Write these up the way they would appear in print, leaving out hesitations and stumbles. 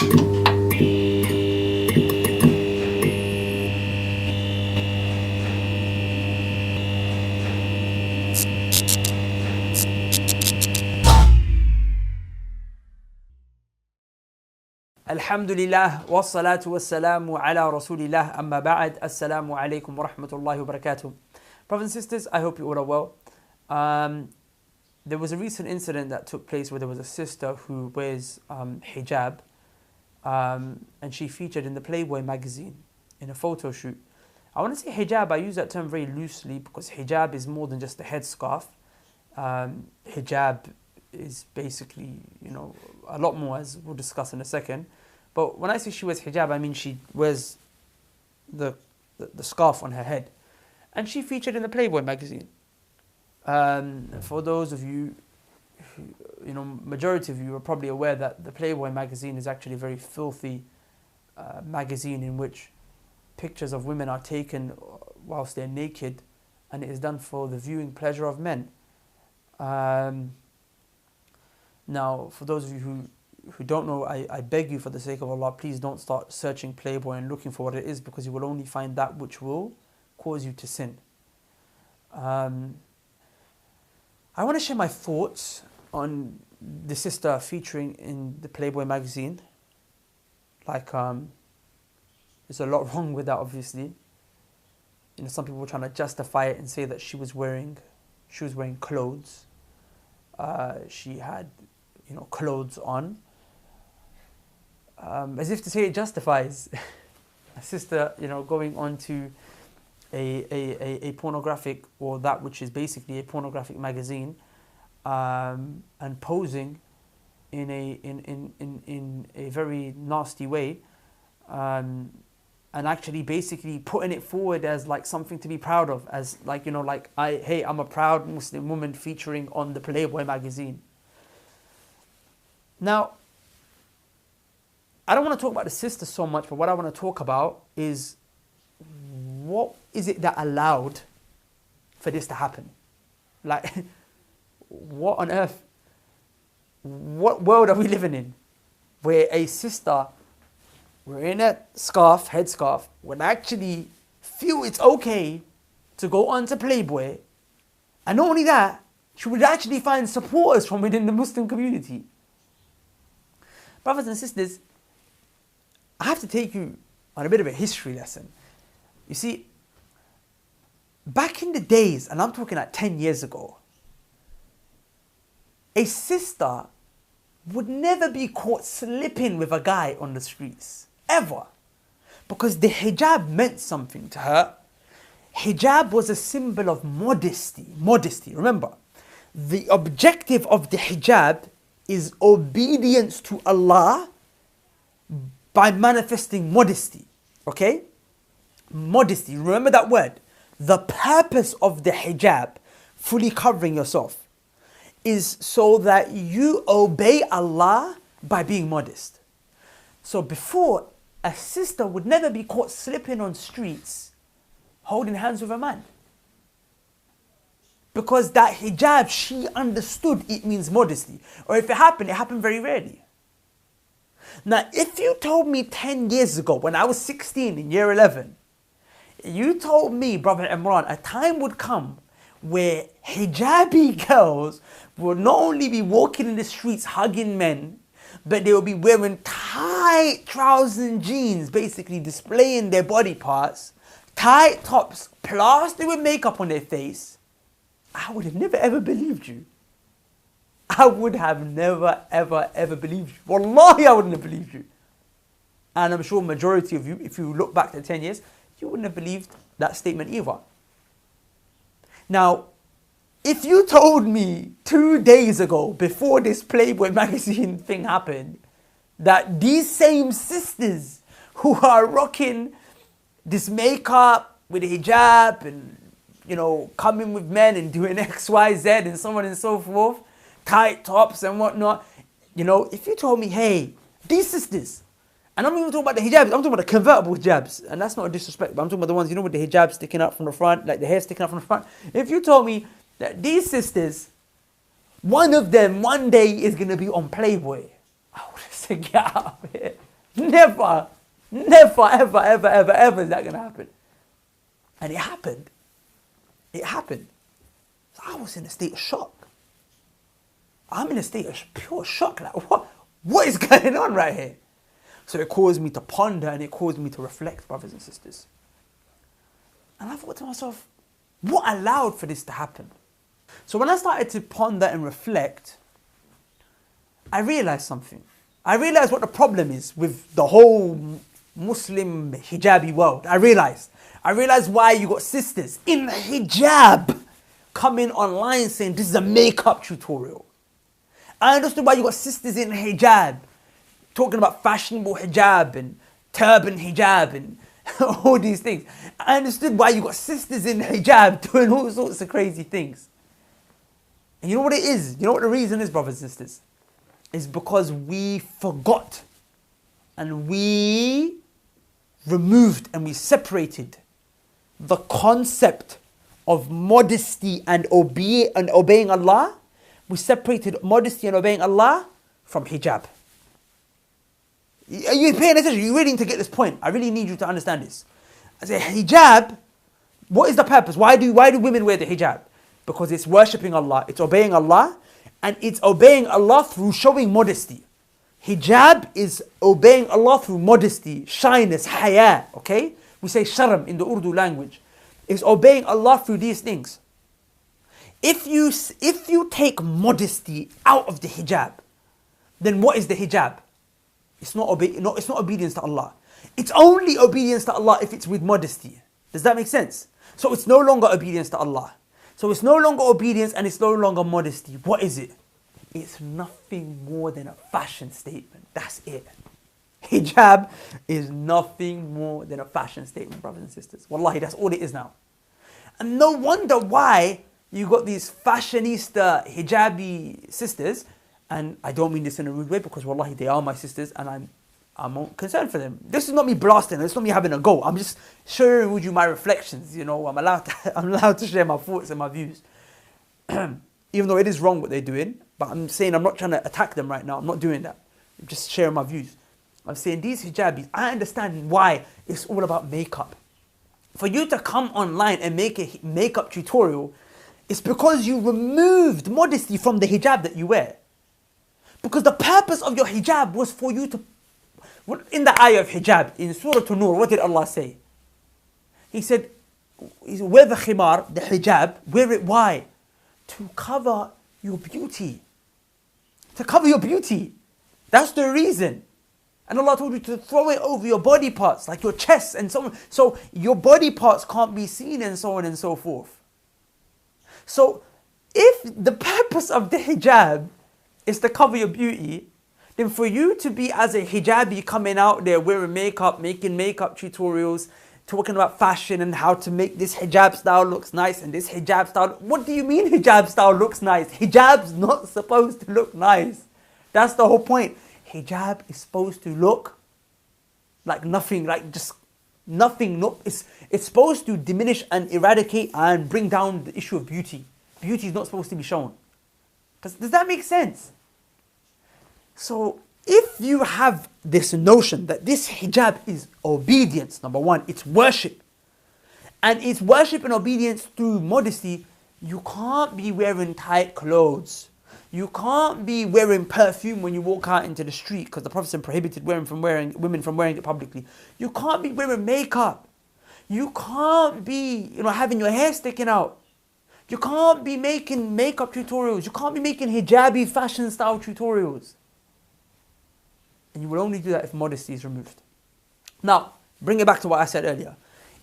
Alhamdulillah, wassalatu wassalamu ala rasulillah, amma ba'd, assalamu alaikum wa rahmatullahi wa barakatuh. Brothers and sisters, I hope you all are well. There was a recent incident that took place where there was a sister who wears hijab, and she featured in the PlayBoy magazine in a photo shoot. I want to say hijab, I use that term very loosely because hijab is more than just a headscarf. Hijab is basically, a lot more, as we'll discuss in a second. But when I say she wears hijab, I mean she wears the scarf on her head. And she featured in the PlayBoy magazine. For those of you, majority of you are probably aware that the PlayBoy magazine is actually a very filthy magazine in which pictures of women are taken whilst they're naked, and it is done for the viewing pleasure of men. Now, for those of you who don't know, I beg you for the sake of Allah, please don't start searching PlayBoy and looking for what it is, because you will only find that which will cause you to sin. I want to share my thoughts on the sister featuring in the PlayBoy magazine. There's a lot wrong with that, obviously. Some people were trying to justify it and say that she was wearing clothes. She had, clothes on. As if to say it justifies a sister, going on to a pornographic, or that which is basically a pornographic magazine, and posing in a very nasty way, and actually basically putting it forward as like something to be proud of, as I'm a proud Muslim woman featuring on the PlayBoy magazine. Now, I don't want to talk about the sister so much, but what I want to talk about is, what is it that allowed for this to happen? What on earth, what world are we living in where a sister wearing a headscarf, would actually feel it's okay to go on to PlayBoy, and not only that, she would actually find supporters from within the Muslim community? Brothers and sisters, I have to take you on a bit of a history lesson. You see, back in the days, and I'm talking like 10 years ago, a sister would never be caught slipping with a guy on the streets, ever. Because the hijab meant something to her. Hijab was a symbol of modesty. Modesty, remember, the objective of the hijab is obedience to Allah by manifesting modesty. Okay? Modesty, remember that word. The purpose of the hijab, fully covering yourself, is so that you obey Allah by being modest. So before, a sister would never be caught slipping on streets holding hands with a man. Because that hijab, she understood it means modesty. Or if it happened very rarely. Now, if you told me 10 years ago, when I was 16 in year 11, you told me, Brother Imran, a time would come where hijabi girls will not only be walking in the streets hugging men, but they will be wearing tight trousers and jeans, basically displaying their body parts, tight tops, plastered with makeup on their face, I would have never ever believed you. I would have never ever believed you. Wallahi, I wouldn't have believed you. And I'm sure majority of you, if you look back to 10 years, you wouldn't have believed that statement either. Now, if you told me 2 days ago, before this PlayBoy magazine thing happened, that these same sisters who are rocking this makeup with hijab and, coming with men and doing X, Y, Z and so on and so forth, tight tops and whatnot, if you told me, hey, these sisters, and I'm not even talking about the hijabs, I'm talking about the convertible hijabs, and that's not a disrespect, but I'm talking about the ones, with the hijab sticking up from the front, like the hair sticking up from the front. If you told me that these sisters, one of them one day is going to be on PlayBoy, I would have said, get out of here. Never, never, ever, ever, ever, ever is that going to happen. And it happened. It happened. So I was in a state of shock. I'm in a state of pure shock. Like, what is going on right here? So it caused me to ponder and it caused me to reflect, brothers and sisters. And I thought to myself, what allowed for this to happen? So when I started to ponder and reflect, I realized something. I realized what the problem is with the whole Muslim hijabi world. I realized why you got sisters in hijab coming online saying this is a makeup tutorial. I understood why you got sisters in hijab talking about fashionable hijab and turban hijab and all these things. I understood why you got sisters in hijab doing all sorts of crazy things. And you know what it is? You know what the reason is, brothers and sisters? It's because we forgot and we removed and we separated the concept of modesty and obeying Allah. We separated modesty and obeying Allah from hijab. Are you paying attention? You really need to get this point. I really need you to understand this. I say hijab, what is the purpose? Why do women wear the hijab? Because it's worshipping Allah, it's obeying Allah, and it's obeying Allah through showing modesty. Hijab is obeying Allah through modesty, shyness, haya, okay? We say sharm in the Urdu language. It's obeying Allah through these things. If you take modesty out of the hijab, then what is the hijab? It's not obedience to Allah. It's only obedience to Allah if it's with modesty. Does that make sense? So it's no longer obedience to Allah. So it's no longer obedience and it's no longer modesty. What is it? It's nothing more than a fashion statement. That's it. Hijab is nothing more than a fashion statement, brothers and sisters. Wallahi, that's all it is now. And no wonder why you got these fashionista hijabi sisters, and I don't mean this in a rude way because wallahi they are my sisters and I'm concerned for them. This is not me blasting, it's not me having a go. I'm just sharing with you my reflections, you know. I'm allowed to share my thoughts and my views. Even though it is wrong what they're doing, but I'm saying I'm not trying to attack them right now. I'm not doing that. I'm just sharing my views. I'm saying these hijabis, I understand why it's all about makeup. For you to come online and make a makeup tutorial, it's because you removed modesty from the hijab that you wear. Because the purpose of your hijab was for you to... In the ayah of hijab, in Surah An-Nur, what did Allah say? He said, wear the khimar, the hijab, wear it, why? To cover your beauty. To cover your beauty. That's the reason. And Allah told you to throw it over your body parts, like your chest and so on. So your body parts can't be seen and so on and so forth. So if the purpose of the hijab is to cover your beauty, then for you to be as a hijabi coming out there wearing makeup, making makeup tutorials, talking about fashion and how to make this hijab style looks nice and this hijab style... What do you mean hijab style looks nice? Hijab's not supposed to look nice. That's the whole point. Hijab is supposed to look like nothing, like just nothing. No, it's supposed to diminish and eradicate and bring down the issue of beauty. Beauty is not supposed to be shown. Does that make sense? So if you have this notion that this hijab is obedience, number one, it's worship. And it's worship and obedience through modesty, you can't be wearing tight clothes. You can't be wearing perfume when you walk out into the street because the Prophet prohibited women from wearing it publicly. You can't be wearing makeup. You can't be, having your hair sticking out. You can't be making makeup tutorials. You can't be making hijabi fashion style tutorials. And you will only do that if modesty is removed. Now, bring it back to what I said earlier.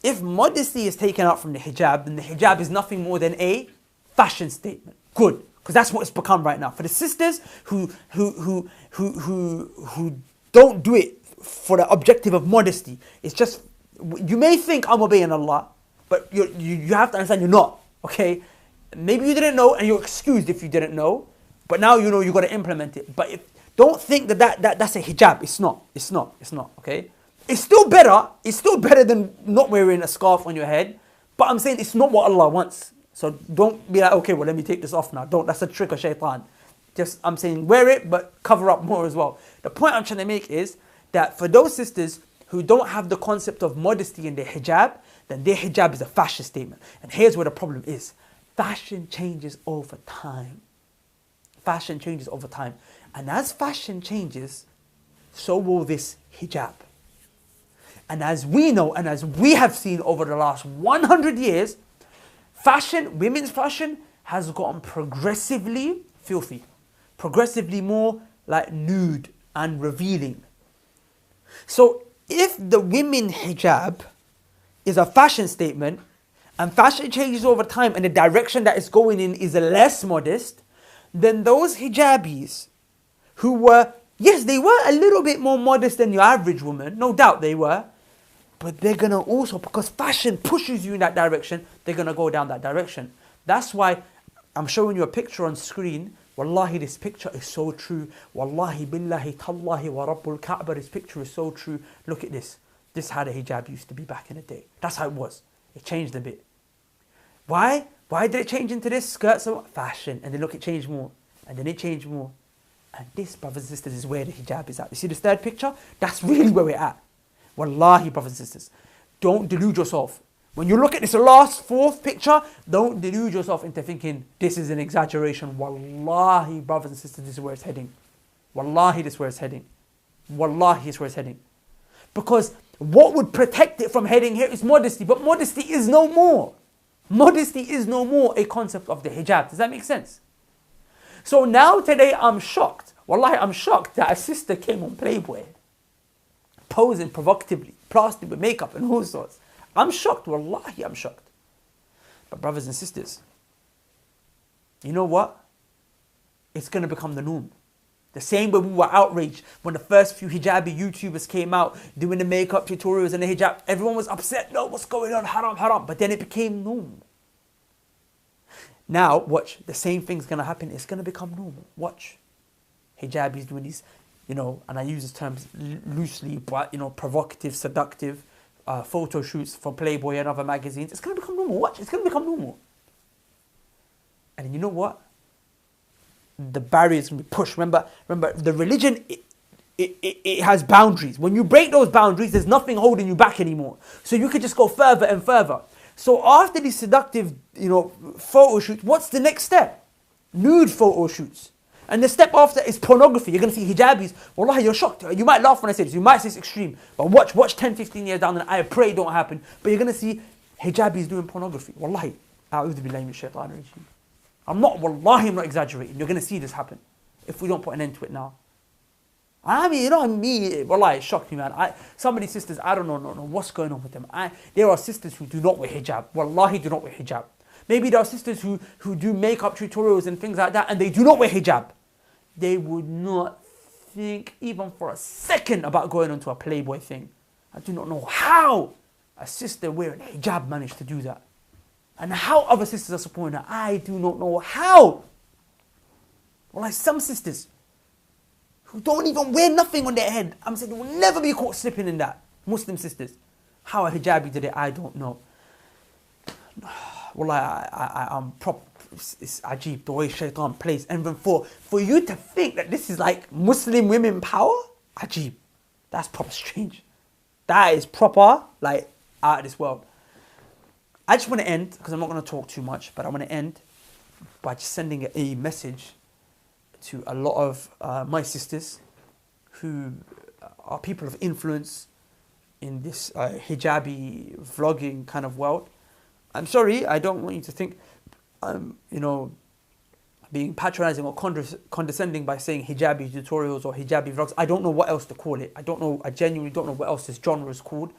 If modesty is taken out from the hijab, then the hijab is nothing more than a fashion statement. Good. Because that's what it's become right now. For the sisters who don't do it for the objective of modesty, it's just, you may think I'm obeying Allah, but you have to understand you're not, okay? Maybe you didn't know and you're excused if you didn't know, but now you know you've got to implement it. But don't think that's a hijab. It's not, okay? It's still better than not wearing a scarf on your head, but I'm saying it's not what Allah wants. So don't be like, okay, well, let me take this off now. That's a trick of shaitan. I'm saying wear it, but cover up more as well. The point I'm trying to make is that for those sisters who don't have the concept of modesty in their hijab, then their hijab is a fashion statement. And here's where the problem is. Fashion changes over time. Fashion changes over time. And as fashion changes, so will this hijab. And as we know, and as we have seen over the last 100 years, fashion, women's fashion, has gotten progressively filthy. Progressively more like nude and revealing. So if the women hijab is a fashion statement, and fashion changes over time, and the direction that it's going in is less modest, then those hijabis who were, yes, they were a little bit more modest than your average woman, no doubt they were, but they're going to also, because fashion pushes you in that direction, they're going to go down that direction. That's why I'm showing you a picture on screen. Wallahi, this picture is so true. Wallahi, billahi, tallahi, wa rabbul Kaaba, this picture is so true. Look at this. This is how the hijab used to be back in the day. That's how it was. It changed a bit. Why? Why did it change into this? Skirts of fashion. And then look, it changed more. And then it changed more. And this, brothers and sisters, is where the hijab is at. You see this third picture? That's really where we're at. Wallahi, brothers and sisters, don't delude yourself. When you look at this last fourth picture, don't delude yourself into thinking this is an exaggeration. Wallahi, brothers and sisters, this is where it's heading. Wallahi, this is where it's heading. Wallahi, this is where it's heading. Because what would protect it from heading here is modesty. But modesty is no more. Modesty is no more a concept of the hijab. Does that make sense? So now today I'm shocked. Wallahi, I'm shocked that a sister came on Playboy, posing provocatively, plastered with makeup and all sorts. I'm shocked. Wallahi, I'm shocked. But brothers and sisters, you know what? It's going to become the norm. The same way we were outraged when the first few hijabi YouTubers came out doing the makeup tutorials and the hijab. Everyone was upset. No, what's going on? Haram, haram. But then it became normal. Now, watch. The same thing's going to happen. It's going to become normal. Watch. Hijabis doing these, and I use these terms loosely, but, provocative, seductive photo shoots for Playboy and other magazines. It's going to become normal. Watch. It's going to become normal. And you know what? The barriers can be pushed. Remember, the religion, it has boundaries. When you break those boundaries, there's nothing holding you back anymore. So you could just go further and further. So after these seductive, photo shoots, what's the next step? Nude photo shoots. And the step after is pornography. You're going to see hijabis. Wallahi, you're shocked. You might laugh when I say this. You might say it's extreme. But watch 10, 15 years down and I pray it don't happen. But you're going to see hijabis doing pornography. Wallahi. A'udhu billahi minash shaitanir rajeem. I'm not exaggerating. You're going to see this happen if we don't put an end to it now. I mean, wallahi, it shocked me, man. Some of these sisters, I don't know what's going on with them. There are sisters who do not wear hijab. Wallahi, do not wear hijab. Maybe there are sisters who do makeup tutorials and things like that, and they do not wear hijab. They would not think even for a second about going onto a Playboy thing. I do not know how a sister wearing hijab managed to do that. And how other sisters are supporting her, I do not know how. Well, like some sisters who don't even wear nothing on their head. I'm saying they will never be caught slipping in that. Muslim sisters. How a hijabi did it, I don't know. Well, I'm it's ajib, the way shaitan plays. And then for you to think that this is like Muslim women power, ajib. That's proper strange. That is proper, like, out of this world. I just want to end, because I'm not going to talk too much, but I want to end by just sending a message to a lot of my sisters who are people of influence in this hijabi vlogging kind of world. I'm sorry, I don't want you to think I'm, being patronizing or condescending by saying hijabi tutorials or hijabi vlogs. I don't know what else to call it. I genuinely don't know what else this genre is called.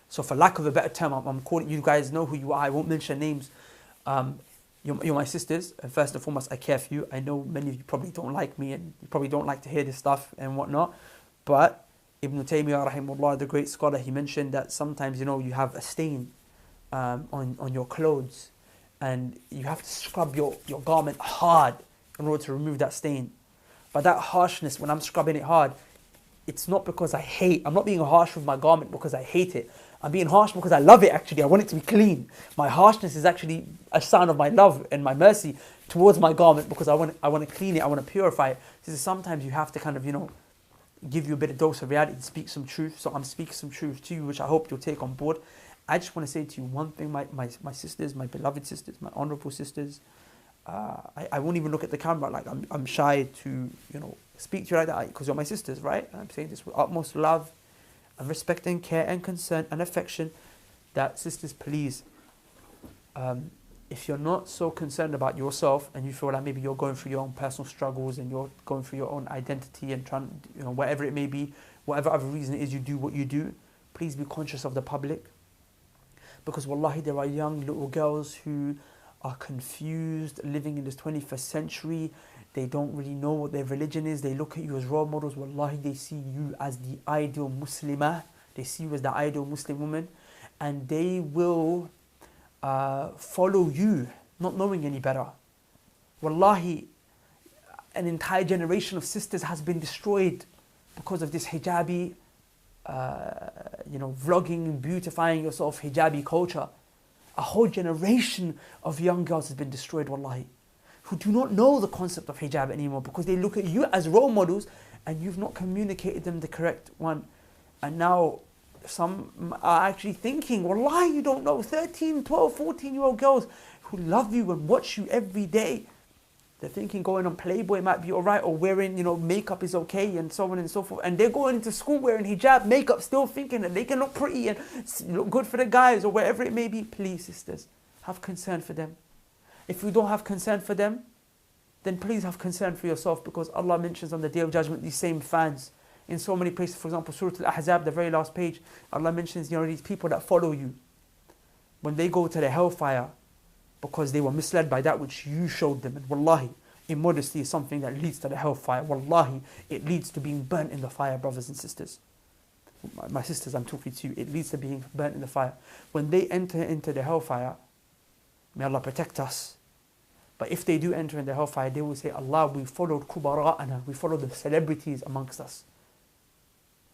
So for lack of a better term, I'm calling, you guys know who you are. I won't mention names. You're my sisters. And first and foremost, I care for you. I know many of you probably don't like me and you probably don't like to hear this stuff and whatnot. But Ibn Taymiyyah, rahimahullah, the great scholar, he mentioned that sometimes, you have a stain on your clothes and you have to scrub your garment hard in order to remove that stain. But that harshness, when I'm scrubbing it hard, it's not because I'm not being harsh with my garment because I hate it. I'm being harsh because I love it, actually. I want it to be clean. My harshness is actually a sign of my love and my mercy towards my garment because I want to clean it. I want to purify it. So sometimes you have to kind of, give you a bit of dose of reality, speak some truth. So I'm speaking some truth to you, which I hope you'll take on board. I just want to say to you one thing, my sisters, my beloved sisters, my honorable sisters. I won't even look at the camera, like I'm shy to, speak to you like that, because you're my sisters, right? And I'm saying this with utmost love and respect and care and concern and affection, that sisters, please, if you're not so concerned about yourself and you feel like maybe you're going through your own personal struggles and you're going through your own identity and trying, whatever it may be, whatever other reason it is you do what you do, please be conscious of the public. Because wallahi, there are young little girls who are confused, living in this 21st century. They don't really know what their religion is. They look at you as role models. Wallahi, they see you as the ideal Muslimah. They see you as the ideal Muslim woman. And they will follow you, not knowing any better. Wallahi, an entire generation of sisters has been destroyed because of this hijabi, vlogging, beautifying yourself, hijabi culture. A whole generation of young girls has been destroyed, wallahi, who do not know the concept of hijab anymore because they look at you as role models and you've not communicated them the correct one. And now some are actually thinking, wallahi, you don't know, 13, 12, 14-year-old girls who love you and watch you every day. They're thinking going on PlayBoy might be alright, or wearing, makeup is okay, and so on and so forth. And they're going into school wearing hijab, makeup, still thinking that they can look pretty and look good for the guys or wherever it may be. Please, sisters, have concern for them. If you don't have concern for them, then please have concern for yourself, because Allah mentions on the Day of Judgment these same fans in so many places. For example, Surah Al-Ahzab, the very last page, Allah mentions these people that follow you, when they go to the hellfire, because they were misled by that which you showed them. And wallahi, immodesty is something that leads to the hellfire. Wallahi, it leads to being burnt in the fire, brothers and sisters. My sisters, I'm talking to you. It leads to being burnt in the fire. When they enter into the hellfire, may Allah protect us. But if they do enter in the hellfire, they will say, Allah, we followed kubara'ana, we followed the celebrities amongst us.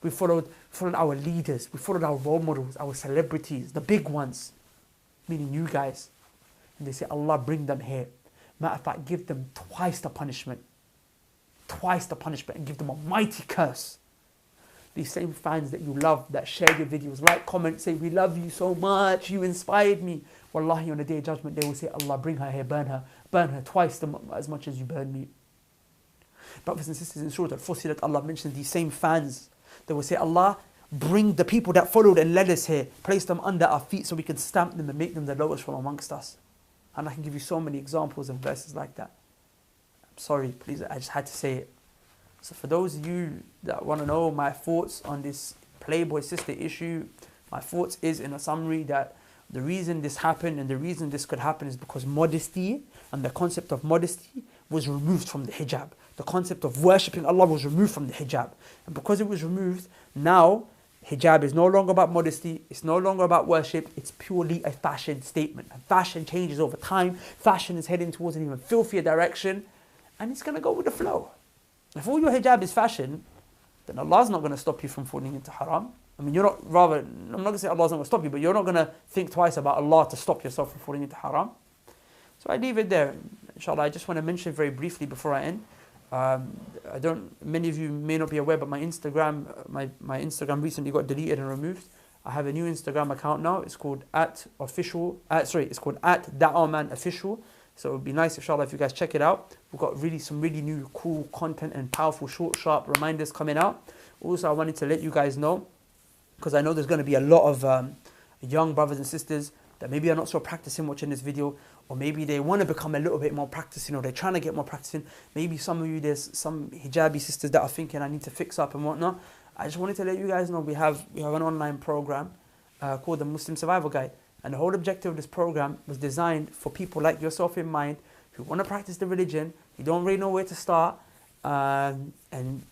We followed our leaders, we followed our role models, our celebrities, the big ones, meaning you guys. And they say, Allah, bring them here. Matter of fact, give them twice the punishment, and give them a mighty curse. These same fans that you love, that share your videos, like, comment, say, we love you so much, you inspired me. Wallahi, on the Day of Judgment, they will say, Allah, bring her here, burn her twice as much as you burned me. Brothers and sisters, in Surah Al-Fussilat, Allah mentions these same fans. They will say, Allah, bring the people that followed and led us here, place them under our feet so we can stamp them and make them the lowest from amongst us. And I can give you so many examples and verses like that. I'm sorry, please, I just had to say it. So for those of you that want to know my thoughts on this PlayBoy sister issue, my thoughts is, in a summary, that the reason this happened and the reason this could happen is because modesty and the concept of modesty was removed from the hijab. The concept of worshipping Allah was removed from the hijab. And because it was removed, now hijab is no longer about modesty, it's no longer about worship, it's purely a fashion statement. And fashion changes over time, fashion is heading towards an even filthier direction, and it's going to go with the flow. If all your hijab is fashion, then Allah's not going to stop you from falling into haram. I mean, I'm not going to say Allah's not going to stop you, but you're not going to think twice about Allah to stop yourself from falling into haram. So I leave it there. Inshallah, I just want to mention very briefly before I end. Many of you may not be aware, but my Instagram recently got deleted and removed. I have a new Instagram account now. It's called it's called @da'amanofficial. So it would be nice, inshallah, if you guys check it out. We've got some really new, cool content and powerful, short, sharp reminders coming out. Also, I wanted to let you guys know, because I know there's going to be a lot of young brothers and sisters that maybe are not so practicing watching this video, or maybe they want to become a little bit more practicing, or they're trying to get more practicing. Maybe some of you, there's some hijabi sisters that are thinking, I need to fix up and whatnot. I just wanted to let you guys know we have an online program called the Muslim Survival Guide. And the whole objective of this program was designed for people like yourself in mind, who want to practice the religion, you don't really know where to start. And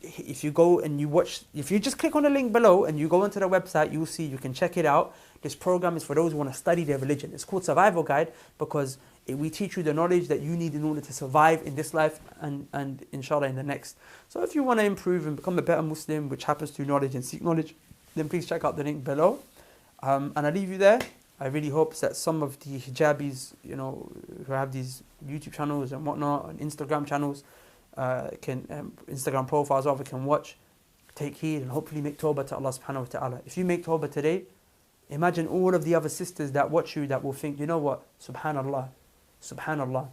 if you go and you watch, if you just click on the link below and you go onto the website, you'll see, you can check it out. This program is for those who want to study their religion. It's called Survival Guide because we teach you the knowledge that you need in order to survive in this life and inshallah in the next. So if you want to improve and become a better Muslim, which happens through knowledge and seek knowledge, then please check out the link below. And I leave you there. I really hope that some of the hijabis, who have these YouTube channels and whatnot, and Instagram channels, Instagram profiles rather, can watch, take heed and hopefully make tawbah to Allah subhanahu wa ta'ala. If you make tawbah today, imagine all of the other sisters that watch you that will think, you know what, subhanallah, subhanallah.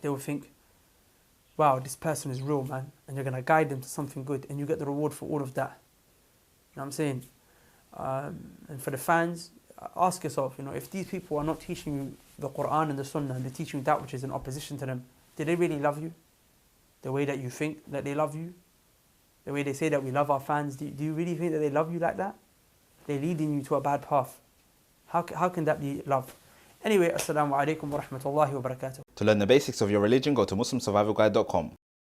They will think, wow, this person is real, man. And you're going to guide them to something good and you get the reward for all of that. You know what I'm saying? And for the fans, ask yourself, if these people are not teaching you the Quran and the Sunnah and they're teaching you that which is in opposition to them, do they really love you? The way that you think that they love you? The way they say that we love our fans, do you really think that they love you like that? They're leading you to a bad path. How can that be love? Anyway, assalamu alaikum wa rahmatullahi wa barakatuh. To learn the basics of your religion, go to MuslimSurvivalGuide.com.